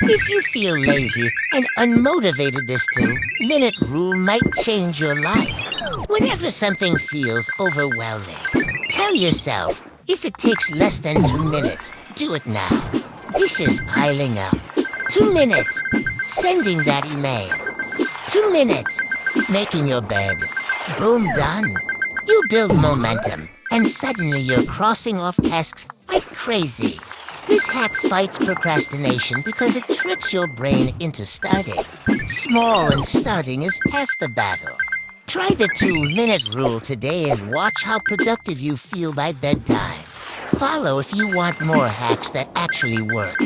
If you feel lazy and unmotivated this 2-minute rule might change your life. Whenever something feels overwhelming, tell yourself, if it takes less than 2 minutes, do it now. Dishes piling up. 2 minutes. Sending that email. 2 minutes. Making your bed. Boom, done. You build momentum, and suddenly you're crossing off tasks like crazy. This hack fights procrastination because it tricks your brain into starting. Small and starting is half the battle. Try the 2-minute rule today and watch how productive you feel by bedtime. Follow if you want more hacks that actually work.